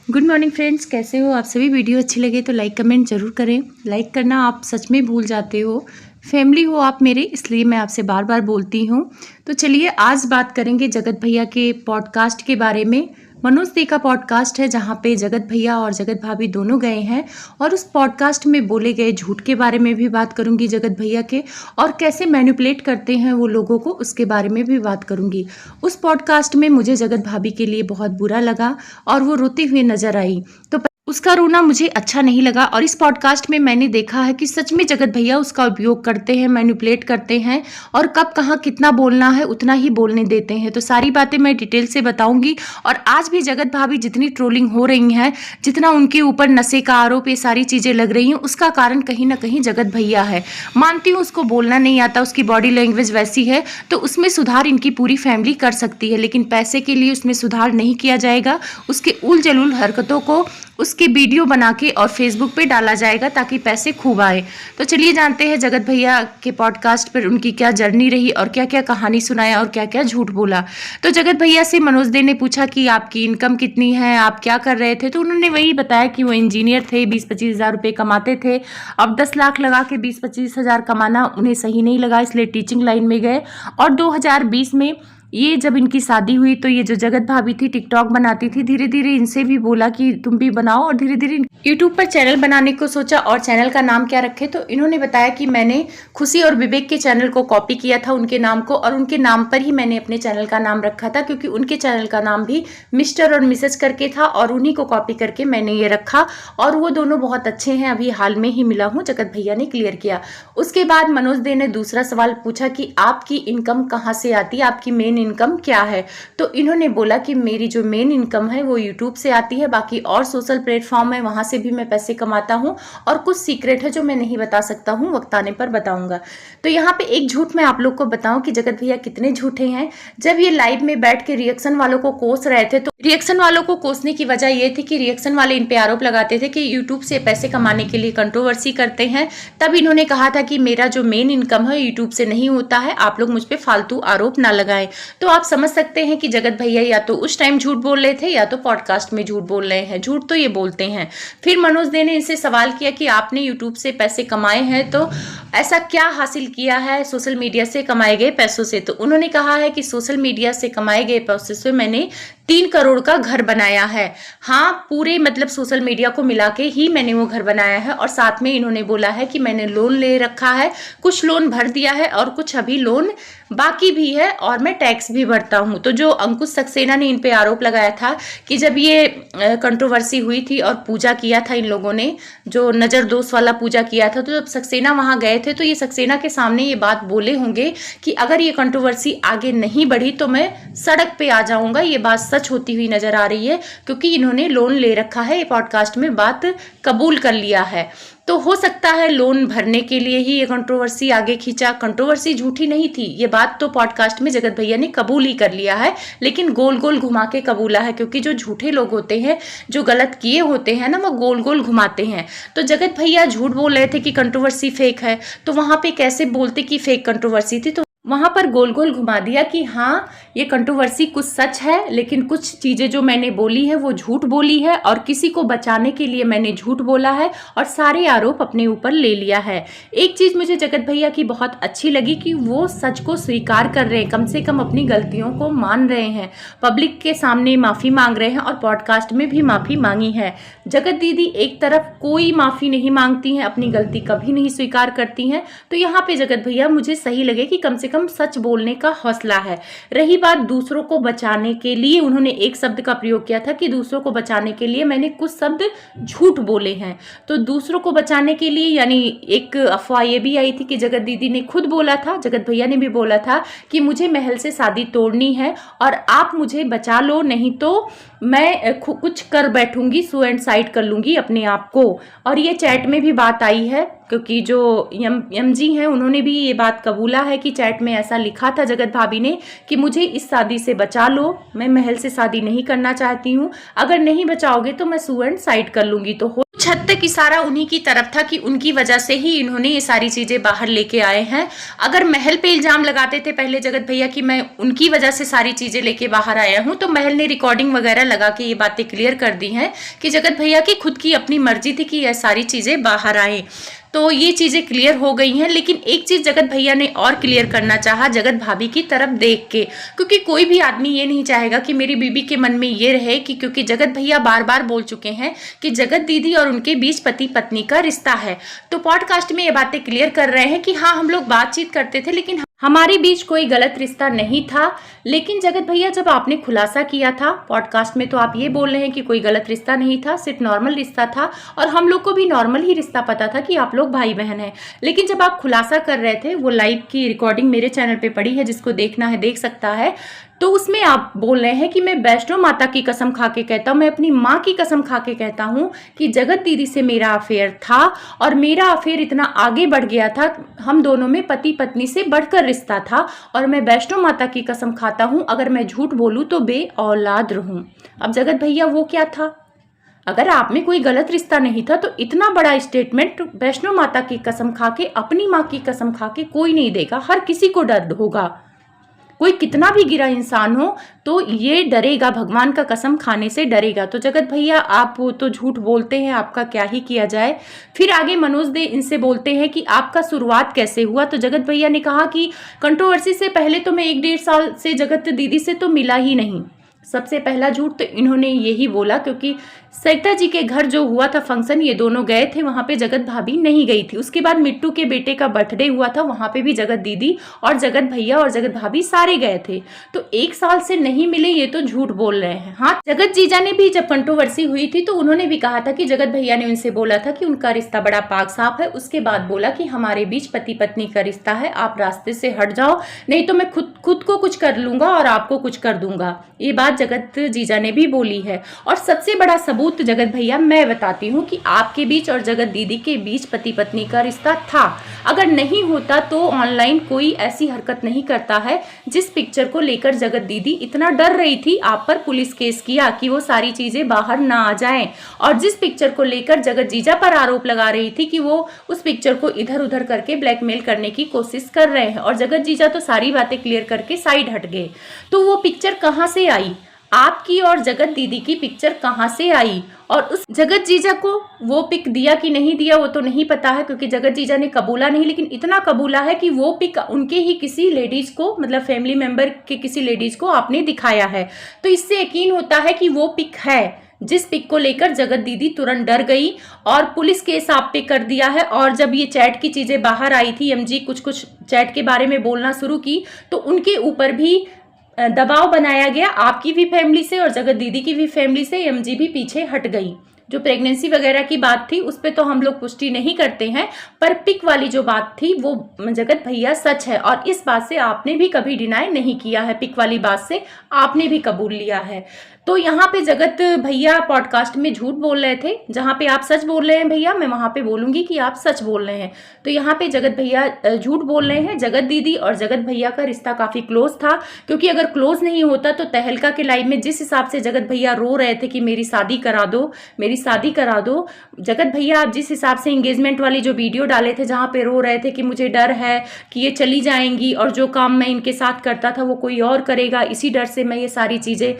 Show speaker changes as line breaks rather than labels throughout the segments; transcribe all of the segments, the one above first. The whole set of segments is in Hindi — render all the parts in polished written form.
गुड मॉर्निंग फ्रेंड्स, कैसे हो आप सभी। वीडियो अच्छी लगे तो लाइक कमेंट ज़रूर करें। लाइक करना आप सच में भूल जाते हो। फैमिली हो आप मेरे, इसलिए मैं आपसे बार बार बोलती हूँ। तो चलिए आज बात करेंगे जगत भैया के पॉडकास्ट के बारे में। मनोज दी का पॉडकास्ट है जहाँ पे जगत भैया और जगत भाभी दोनों गए हैं, और उस पॉडकास्ट में बोले गए झूठ के बारे में भी बात करूंगी जगत भैया के, और कैसे मैनिपुलेट करते हैं वो लोगों को उसके बारे में भी बात करूंगी। उस पॉडकास्ट में मुझे जगत भाभी के लिए बहुत बुरा लगा और वो रोती हुई नजर आई, तो उसका रोना मुझे अच्छा नहीं लगा। और इस पॉडकास्ट में मैंने देखा है कि सच में जगत भैया उसका उपयोग करते हैं, मैनिपुलेट करते हैं, और कब कहाँ कितना बोलना है उतना ही बोलने देते हैं। तो सारी बातें मैं डिटेल से बताऊंगी। और आज भी जगत भाभी जितनी ट्रोलिंग हो रही हैं, जितना उनके ऊपर नशे का आरोप, ये सारी चीजें लग रही हैं, उसका कारण कहीं ना कहीं जगत भैया है। मानती हूँ उसको बोलना नहीं आता, उसकी बॉडी लैंग्वेज वैसी है, तो उसमें सुधार इनकी पूरी फैमिली कर सकती है, लेकिन पैसे के लिए उसमें सुधार नहीं किया जाएगा। उसके उल जलूल हरकतों को उसके वीडियो बना के और फेसबुक पे डाला जाएगा ताकि पैसे खूब आए। तो चलिए जानते हैं जगत भैया के पॉडकास्ट पर उनकी क्या जर्नी रही और क्या क्या कहानी सुनाया और क्या क्या झूठ बोला। तो जगत भैया से मनोज दे ने पूछा कि आपकी इनकम कितनी है, आप क्या कर रहे थे, तो उन्होंने वही बताया कि वो इंजीनियर थे, 20-25 हज़ार रुपये कमाते थे। अब 10 लाख लगा के 20-25 हज़ार कमाना उन्हें सही नहीं लगा, इसलिए टीचिंग लाइन में गए। और 2020 में ये जब इनकी शादी हुई तो ये जो जगत भाभी थी टिकटॉक बनाती थी, धीरे धीरे इनसे भी बोला कि तुम भी बनाओ, और धीरे धीरे यूट्यूब पर चैनल बनाने को सोचा। और चैनल का नाम क्या रखे, तो इन्होंने बताया कि मैंने खुशी और विवेक के चैनल को कॉपी किया था उनके नाम को, और उनके नाम पर ही मैंने अपने चैनल का नाम रखा था, क्योंकि उनके चैनल का नाम भी मिस्टर और मिसेज करके था, और उन्हीं को कॉपी करके मैंने ये रखा। और वो दोनों बहुत अच्छे हैं, अभी हाल में ही मिला हूँ, जगत भैया ने क्लियर किया। उसके बाद मनोज दे ने दूसरा सवाल पूछा कि आपकी इनकम कहाँ से आती है, आपकी मेन इनकम क्या है। तो इन्होंने बोला कि मेरी जो मेन इनकम है वो यूट्यूब से आती है, बाकी और सोशल प्लेटफॉर्म है वहां से भी मैं पैसे कमाता हूं, और कुछ सीक्रेट है जो मैं नहीं बता सकता हूं, वक्त आने पर बताऊंगा। तो यहाँ पे एक झूठ मैं आप लोग को बताऊं कि जगत भैया कितने झूठे हैं। जब ये लाइव में बैठ के रिएक्शन वालों को कोस रहे थे, तो रिएक्शन वालों को कोसने की वजह ये थी कि रिएक्शन वाले इन पे आरोप लगाते थे कि यूट्यूब से पैसे कमाने के लिए कंट्रोवर्सी करते हैं। तब इन्होंने कहा था कि मेरा जो मेन इनकम है यूट्यूब से नहीं होता है, आप लोग मुझ पर फालतू आरोप ना लगाएं। तो आप समझ सकते हैं कि जगत भैया या तो उस टाइम झूठ बोल रहे थे या तो पॉडकास्ट में झूठ बोल रहे हैं। झूठ तो ये बोलते हैं। फिर मनोज दे ने इनसे सवाल किया कि आपने यूट्यूब से पैसे कमाए हैं, तो ऐसा क्या हासिल किया है सोशल मीडिया से कमाए गए पैसों से। तो उन्होंने कहा है कि सोशल मीडिया से कमाए गए पैसों से मैंने 3 करोड़ का घर बनाया है। हाँ, पूरे मतलब सोशल मीडिया को मिला के ही मैंने वो घर बनाया है। और साथ में इन्होंने बोला है कि मैंने लोन ले रखा है, कुछ लोन भर दिया है और कुछ अभी लोन बाकी भी है, और मैं टैक्स भी भरता हूँ। तो जो अंकुश सक्सेना ने इन पे आरोप लगाया था कि जब ये कंट्रोवर्सी हुई थी और पूजा किया था इन लोगों ने, जो नजर दोष वाला पूजा किया था, तो जब सक्सेना वहां गए थे तो ये सक्सेना के सामने ये बात बोले होंगे कि अगर ये कंट्रोवर्सी आगे नहीं बढ़ी तो मैं सड़क पे आ जाऊंगा। ये बात सच होती हुई नजर आ रही है, क्योंकि इन्होंने लोन ले रखा है, ये पॉडकास्ट में बात कबूल कर लिया है। तो हो सकता है लोन भरने के लिए ही ये कंट्रोवर्सी आगे खींचा। कंट्रोवर्सी झूठी नहीं थी, ये बात तो पॉडकास्ट में जगत भैया ने कबूल ही कर लिया है, लेकिन गोल गोल घुमा के कबूला है, क्योंकि जो झूठे लोग होते हैं, जो गलत किए होते हैं ना, वो गोल गोल घुमाते हैं। तो जगत भैया झूठ बोल रहे थे कि कंट्रोवर्सी फेक है, तो वहां पे कैसे बोलते कि फेक कंट्रोवर्सी थी। तो वहां पर गोल गोल घुमा दिया कि हाँ ये कंट्रोवर्सी कुछ सच है, लेकिन कुछ चीजें जो मैंने बोली है वो झूठ बोली है, और किसी को बचाने के लिए मैंने झूठ बोला है और सारे आरोप अपने ऊपर ले लिया है। एक चीज मुझे जगत भैया की बहुत अच्छी लगी कि वो सच को स्वीकार कर रहे हैं, कम से कम अपनी गलतियों को मान रहे हैं, पब्लिक के सामने माफी मांग रहे हैं, और पॉडकास्ट में भी माफी मांगी है। जगत दीदी एक तरफ कोई माफी नहीं मांगती हैं, अपनी गलती कभी नहीं स्वीकार करती हैं। तो यहाँ पे जगत भैया मुझे सही लगे कि कम से कम सच बोलने का हौसला है। रही बात दूसरों को बचाने के लिए, उन्होंने एक शब्द का प्रयोग किया था कि दूसरों को बचाने के लिए मैंने कुछ शब्द झूठ बोले हैं। तो दूसरों को बचाने के लिए, यानी एक अफवाह ये भी आई थी कि जगत दीदी ने खुद बोला था, जगत भैया ने भी बोला था कि मुझे महल से शादी तोड़नी है और आप मुझे बचा लो, नहीं तो मैं कुछ कर बैठूंगी, सुसाइड कर लूंगी अपने आप को। और ये चैट में भी बात आई है, क्योंकि जो एम जी हैं उन्होंने भी ये बात कबूला है कि चैट में ऐसा लिखा था जगत भाभी ने कि मुझे इस शादी से बचा लो, मैं महल से शादी नहीं करना चाहती हूँ, अगर नहीं बचाओगे तो मैं सुसाइड कर लूंगी। तो कुछ हद तक इशारा उन्हीं की तरफ था कि उनकी वजह से ही इन्होंने ये सारी चीजें बाहर लेके आए हैं। अगर महल पे इल्जाम लगाते थे पहले जगत भैया कि मैं उनकी वजह से सारी चीजें लेके बाहर आया हूं, तो महल ने रिकॉर्डिंग वगैरह लगा के ये बातें क्लियर कर दी हैं कि जगत भैया की खुद की अपनी मर्जी थी कि यह सारी चीजें बाहर आए। तो ये चीजें क्लियर हो गई हैं। लेकिन एक चीज जगत भैया ने और क्लियर करना चाहा जगत भाभी की तरफ देख के, क्योंकि कोई भी आदमी ये नहीं चाहेगा कि मेरी बीबी के मन में ये रहे कि, क्योंकि जगत भैया बार बार बोल चुके हैं कि जगत दीदी और उनके बीच पति पत्नी का रिश्ता है। तो पॉडकास्ट में ये बातें क्लियर कर रहे हैं कि हाँ हम लोग बातचीत करते थे लेकिन हमारे बीच कोई गलत रिश्ता नहीं था। लेकिन जगत भैया जब आपने खुलासा किया था पॉडकास्ट में तो आप ये बोल रहे हैं कि कोई गलत रिश्ता नहीं था, सिर्फ नॉर्मल रिश्ता था, और हम लोग को भी नॉर्मल ही रिश्ता पता था कि आप लोग भाई बहन हैं। लेकिन जब आप खुलासा कर रहे थे, वो लाइव की रिकॉर्डिंग मेरे चैनल पे पड़ी है, जिसको देखना है देख सकता है, तो उसमें आप बोल रहे हैं कि मैं वैष्णो माता की कसम खा के कहता हूँ, मैं अपनी माँ की कसम खा के कहता हूँ कि जगत दीदी से मेरा अफेयर था और मेरा अफेयर इतना आगे बढ़ गया था, हम दोनों में पति पत्नी से बढ़कर रिश्ता था, और मैं वैष्णो माता की कसम खाता हूँ अगर मैं झूठ बोलूँ तो बे औलाद रहूँ। अब जगत भैया वो क्या था? अगर आप में कोई गलत रिश्ता नहीं था तो इतना बड़ा स्टेटमेंट वैष्णो माता की कसम खा के, अपनी माँ की कसम खा के कोई नहीं देगा। हर किसी को डर होगा, कोई कितना भी गिरा इंसान हो तो ये डरेगा, भगवान का कसम खाने से डरेगा। तो जगत भैया आप तो झूठ बोलते हैं, आपका क्या ही किया जाए। फिर आगे मनोज दे इनसे बोलते हैं कि आपका शुरुआत कैसे हुआ। तो जगत भैया ने कहा कि कंट्रोवर्सी से पहले तो मैं 1-1.5 साल से जगत दीदी से तो मिला ही नहीं। सबसे पहला झूठ तो इन्होंने यही बोला, क्योंकि सरिता जी के घर जो हुआ था फंक्शन, ये दोनों गए थे, वहां पे जगत भाभी नहीं गई थी। उसके बाद मिट्टू के बेटे का बर्थडे हुआ था, वहां पे भी जगत दीदी और जगत भैया और जगत भाभी सारे गए थे। तो 1 साल से नहीं मिले, ये तो झूठ बोल रहे हैं। हाँ, जगत जीजा ने भी जब कंट्रोवर्सी हुई थी तो उन्होंने भी कहा था कि जगत भैया ने उनसे बोला था कि उनका रिश्ता बड़ा पाक साफ है। उसके बाद बोला कि हमारे बीच पति पत्नी का रिश्ता है, आप रास्ते से हट जाओ, नहीं तो मैं खुद को कुछ कर लूंगा और आपको कुछ कर दूंगा। ये बात जगत जीजा ने भी बोली है। और सबसे बड़ा सबूत जगत भैया मैं बताती हूँ कि आपके बीच और जगत दीदी के बीच पति पत्नी का रिश्ता था। अगर नहीं होता तो ऑनलाइन कोई ऐसी हरकत नहीं करता है। जिस पिक्चर को लेकर जगत दीदी इतना डर रही थी, आप पर पुलिस केस किया कि वो सारी चीजें बाहर ना आ जाएं, और जिस पिक्चर को लेकर जगत जीजा पर आरोप लगा रही थी कि वो उस पिक्चर को इधर उधर करके ब्लैकमेल करने की कोशिश कर रहे हैं, और जगत जीजा तो सारी बातें क्लियर करके साइड हट गए। तो वो पिक्चर कहाँ से आई? आपकी और जगत दीदी की पिक्चर कहाँ से आई? और उस जगत जीजा को वो पिक दिया कि नहीं दिया वो तो नहीं पता है, क्योंकि जगत जीजा ने कबूला नहीं, लेकिन इतना कबूला है कि वो पिक उनके ही किसी लेडीज को, मतलब फैमिली मेंबर के किसी लेडीज को आपने दिखाया है। तो इससे यकीन होता है कि वो पिक है, जिस पिक को लेकर जगत दीदी तुरंत डर गई और पुलिस केस आप पे कर दिया है। और जब ये चैट की चीजें बाहर आई थी, एमजी कुछ चैट के बारे में बोलना शुरू की, तो उनके ऊपर भी दबाव बनाया गया, आपकी भी फैमिली से और जगत दीदी की भी फैमिली से। एमजी भी पीछे हट गई। जो प्रेगनेंसी वगैरह की बात थी उस पे तो हम लोग पुष्टि नहीं करते हैं, पर पिक वाली जो बात थी वो जगत भैया सच है, और इस बात से आपने भी कभी डिनाई नहीं किया है। पिक वाली बात से आपने भी कबूल लिया है। तो यहाँ पे जगत भैया पॉडकास्ट में झूठ बोल रहे थे। जहाँ पे आप सच बोल रहे हैं भैया, मैं वहां पे बोलूंगी कि आप सच बोल रहे हैं। तो यहाँ पे जगत भैया झूठ बोल रहे हैं। जगत दीदी और जगत भैया का रिश्ता काफी क्लोज था, क्योंकि अगर क्लोज नहीं होता तो तहलका के लाइव में जिस हिसाब से जगत भैया रो रहे थे कि मेरी शादी करा दो, मेरी शादी करा दो। जगत भैया आप जिस हिसाब से एंगेजमेंट वाली जो वीडियो डाले थे, जहाँ पे रो रहे थे कि मुझे डर है कि ये चली जाएंगी और जो काम मैं इनके साथ करता था वो कोई और करेगा, इसी डर से मैं ये सारी चीजें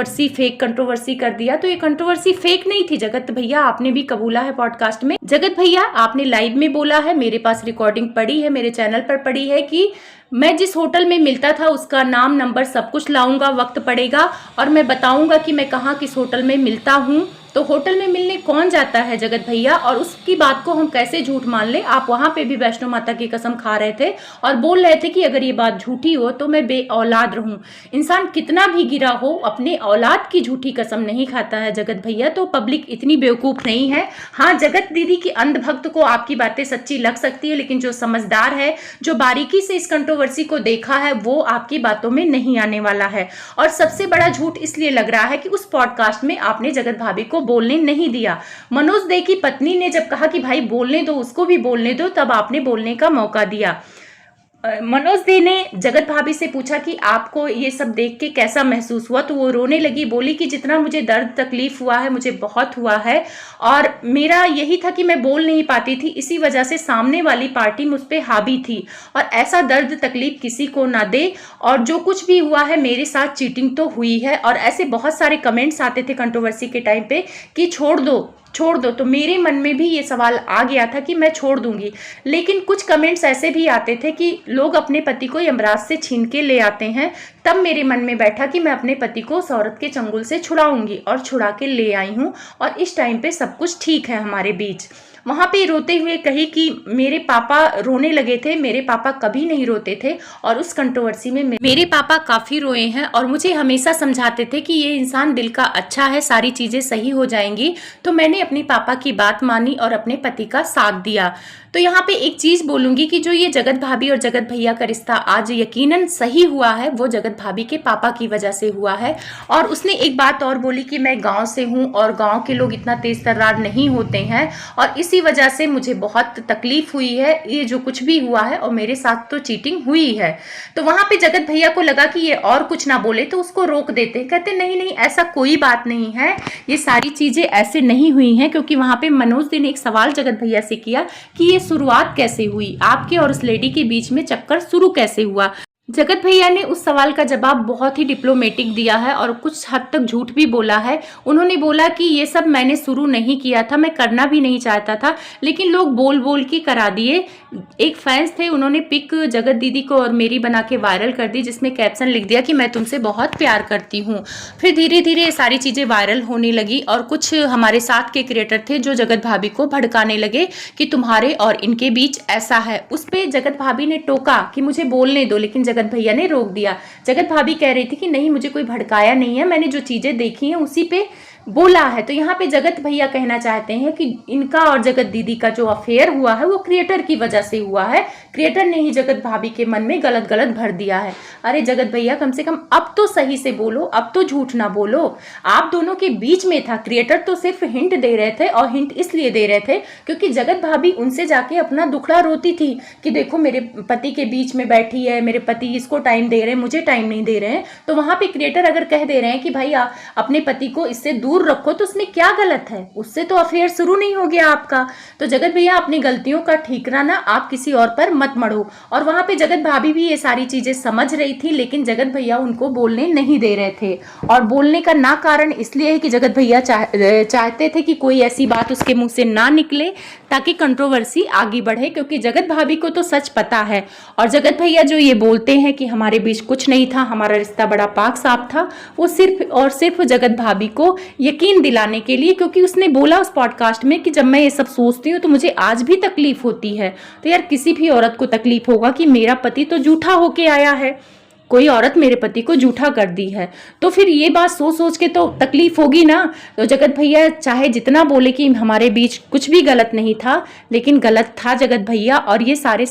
फेक कंट्रोवर्सी कर दिया। तो ये कंट्रोवर्सी फेक नहीं थी जगत भैया, आपने भी कबूला है पॉडकास्ट में। जगत भैया आपने लाइव में बोला है, मेरे पास रिकॉर्डिंग पड़ी है, मेरे चैनल पर पड़ी है, कि मैं जिस होटल में मिलता था उसका नाम नंबर सब कुछ लाऊंगा, वक्त पड़ेगा और मैं बताऊंगा कि मैं कहाँ किस होटल में मिलता हूँ। तो होटल में मिलने कौन जाता है जगत भैया, और उसकी बात को हम कैसे झूठ मान ले। आप वहां पे भी वैष्णो माता की कसम खा रहे थे और बोल रहे थे कि अगर ये बात झूठी हो तो मैं बे औलाद रहूं। इंसान कितना भी गिरा हो अपने औलाद की झूठी कसम नहीं खाता है जगत भैया। तो पब्लिक इतनी बेवकूफ नहीं है। हाँ, जगत दीदी की अंधभक्त को आपकी बातें सच्ची लग सकती है, लेकिन जो समझदार है, जो बारीकी से इस कंट्रोवर्सी को देखा है, वो आपकी बातों में नहीं आने वाला है। और सबसे बड़ा झूठ इसलिए लग रहा है कि उस पॉडकास्ट में आपने जगत भाभी को बोलने नहीं दिया। मनोज दे की पत्नी ने जब कहा कि भाई बोलने दो, उसको भी बोलने दो, तब आपने बोलने का मौका दिया। मनोज दी ने जगत भाभी से पूछा कि आपको ये सब देख के कैसा महसूस हुआ, तो वो रोने लगी, बोली कि जितना मुझे दर्द तकलीफ हुआ है मुझे बहुत हुआ है, और मेरा यही था कि मैं बोल नहीं पाती थी, इसी वजह से सामने वाली पार्टी मुझ पे हावी थी, और ऐसा दर्द तकलीफ किसी को ना दे, और जो कुछ भी हुआ है मेरे साथ चीटिंग तो हुई है। और ऐसे बहुत सारे कमेंट्स आते थे कंट्रोवर्सी के टाइम पे कि छोड़ दो छोड़ दो, तो मेरे मन में भी ये सवाल आ गया था कि मैं छोड़ दूंगी। लेकिन कुछ कमेंट्स ऐसे भी आते थे कि लोग अपने पति को यमराज से छीन के ले आते हैं, तब मेरे मन में बैठा कि मैं अपने पति को उस औरत के चंगुल से छुड़ाऊंगी, और छुड़ा के ले आई हूँ, और इस टाइम पे सब कुछ ठीक है हमारे बीच। वहां पे रोते हुए कही कि मेरे पापा रोने लगे थे, मेरे पापा कभी नहीं रोते थे, और उस कंट्रोवर्सी में मेरे पापा काफी रोए हैं, और मुझे हमेशा समझाते थे कि ये इंसान दिल का अच्छा है, सारी चीजें सही हो जाएंगी। तो मैंने अपने पापा की बात मानी और अपने पति का साथ दिया। तो यहाँ पे एक चीज बोलूंगी कि जो ये जगत भाभी और जगत भैया का रिश्ता आज यकीनन सही हुआ है, वो जगत भाभी के पापा की वजह से हुआ है। और उसने एक बात और बोली कि मैं गांव से हूँ और गांव के लोग इतना तेज तर्रार नहीं होते हैं, और इसी वजह से मुझे बहुत तकलीफ हुई है ये जो कुछ भी हुआ है, और मेरे साथ तो चीटिंग हुई है। तो वहां पे जगत भैया को लगा कि ये और कुछ ना बोले, तो उसको रोक देते, कहते नहीं नहीं ऐसा कोई बात नहीं है, ये सारी चीजें ऐसे नहीं हुई हैं। क्योंकि वहां पे मनोज दी ने एक सवाल जगत भैया से किया कि ये शुरुआत कैसे हुई, आपके और उस लेडी के बीच में चक्कर शुरू कैसे हुआ। जगत भैया ने उस सवाल का जवाब बहुत ही डिप्लोमेटिक दिया है, और कुछ हद तक झूठ भी बोला है। उन्होंने बोला कि ये सब मैंने शुरू नहीं किया था, मैं करना भी नहीं चाहता था, लेकिन लोग बोल बोल के करा दिए। एक फैंस थे, उन्होंने पिक जगत दीदी को और मेरी बना के वायरल कर दी, जिसमें कैप्शन लिख दिया कि मैं तुमसे बहुत प्यार करती हूँ। फिर धीरे धीरे ये सारी चीजें वायरल होने लगी, और कुछ हमारे साथ के क्रिएटर थे जो जगत भाभी को भड़काने लगे कि तुम्हारे और इनके बीच ऐसा है। उस पर जगत भाभी ने टोका कि मुझे बोलने दो, लेकिन जगत भैया ने रोक दिया। जगत भाभी कह रही थी कि नहीं, मुझे कोई भड़काया नहीं है, मैंने जो चीजें देखी हैं उसी पे बोला है। तो यहाँ पे जगत भैया कहना चाहते हैं कि इनका और जगत दीदी का जो अफेयर हुआ है वो क्रिएटर की वजह से हुआ है, क्रिएटर ने ही जगत भाभी के मन में गलत गलत भर दिया है। अरे जगत भैया, कम से कम अब तो सही से बोलो, अब तो झूठ ना बोलो। आप दोनों के बीच में था, क्रिएटर तो सिर्फ हिंट दे रहे थे, और हिंट इसलिए दे रहे थे क्योंकि जगत भाभी उनसे जाके अपना दुखड़ा रोती थी कि देखो मेरे पति के बीच में बैठी है, मेरे पति इसको टाइम दे रहे हैं, मुझे टाइम नहीं दे रहे हैं। तो वहां पे क्रिएटर अगर कह दे रहे हैं कि भाई अपने पति को इससे दूर रखो, तो उसमें क्या गलत है, उससे तो अफेयर शुरू नहीं हो गया आपका। तो जगत भैया अपनी गलतियों का ठीकराना आप किसी और पर मत मढ़ो। और वहां पे जगत भाभी भी ये सारी चीजें समझ रही थी, लेकिन जगत भैया उनको बोलने नहीं दे रहे थे। और बोलने का ना कारण इसलिए है कि जगत भैया चाहते थे कि कोई ऐसी बात उसके मुंह से ना निकले ताकि कंट्रोवर्सी आगे बढ़े, क्योंकि जगत भाभी को तो सच पता है। और जगत भैया जो ये बोलते हैं कि हमारे बीच कुछ नहीं था, हमारा रिश्ता बड़ा पाक साफ था, वो सिर्फ और सिर्फ जगत भाभी को यकीन दिलाने के लिए, क्योंकि उसने बोला उस पॉडकास्ट में कि जब मैं ये सब सोचती हूँ तो मुझे आज भी तकलीफ होती है। तो यार किसी भी औरत को तकलीफ होगा कि मेरा पति तो झूठा होके आया है, कोई औरत मेरे पति को झूठा कर दी है, तो फिर ये बात सोच सोच के तो तकलीफ होगी ना। तो जगत भैया चाहे जितना बोले कि हमारे बीच कुछ भी गलत नहीं था, लेकिन गलत था जगत भैया, और ये सारे